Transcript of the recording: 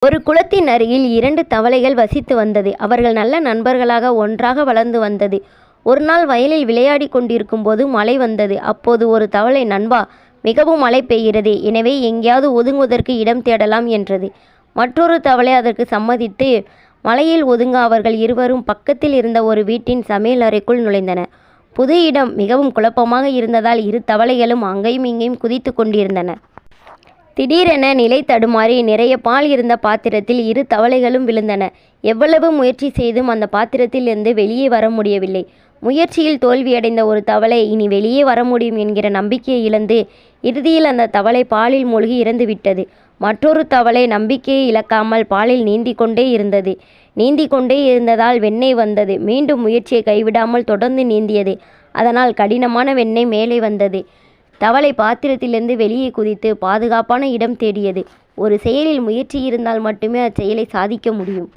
ஒரு குளத்தின் அருகில் 2 தவளைகள் வசித்து வந்தது. அவர்கள் நல்ல நண்பர்களாக ஒன்றாக வளர்ந்து வந்தது. ஒரு நாள் வயலில் விளையாடிக் கொண்டிருக்கும் போது மழை வந்தது. அப்போது ஒரு தவளை, நண்பா, மிகவும் மழை பெய்கிறது, எனவே எங்கேயாவது ஒதுங்குவதற்கு இடம் தேடலாம் என்றது. மற்றொரு தவளை அதற்கு சம்மதித்து மழையில் ஒதுங்க அவர்கள் இருவரும் பக்கத்தில் இருந்த ஒரு வீட்டின் சமையல் அறைக்குள் நுழைந்தன. புது இடம் மிகவும் குழப்பமாக இருந்ததால் இரு தவளைகளும் அங்கேயும் இங்கேயும் குதித்து கொண்டிருந்தன. திடீரென நிலை தடுமாறி நிறைய பால் இருந்த பாத்திரத்தில் இரு தவளைகளும் விழுந்தன. எவ்வளவு முயற்சி செய்தும் அந்த பாத்திரத்திலிருந்து வெளியே வர முடியவில்லை. முயற்சியில் தோல்வியடைந்த ஒரு தவளை இனி வெளியே வர முடியும் என்கிற நம்பிக்கையை இழந்து இறுதியில் அந்த தவளை பாலில் மூழ்கி இறந்துவிட்டது. மற்றொரு தவளை நம்பிக்கையை இழக்காமல் பாலில் நீந்தி கொண்டே இருந்தது. நீந்தி கொண்டே இருந்ததால் வெண்ணெய் வந்தது. மீண்டும் முயற்சியை கைவிடாமல் தொடர்ந்து நீந்தியது. அதனால் கடினமான வெண்ணெய் மேலே வந்தது. தவளை பாத்திரத்திலிருந்து வெளியே குதித்து பாதுகாப்பான இடம் தேடியது. ஒரு செயலில் முயற்சி இருந்தால் மட்டுமே அச்செயலை சாதிக்க முடியும்.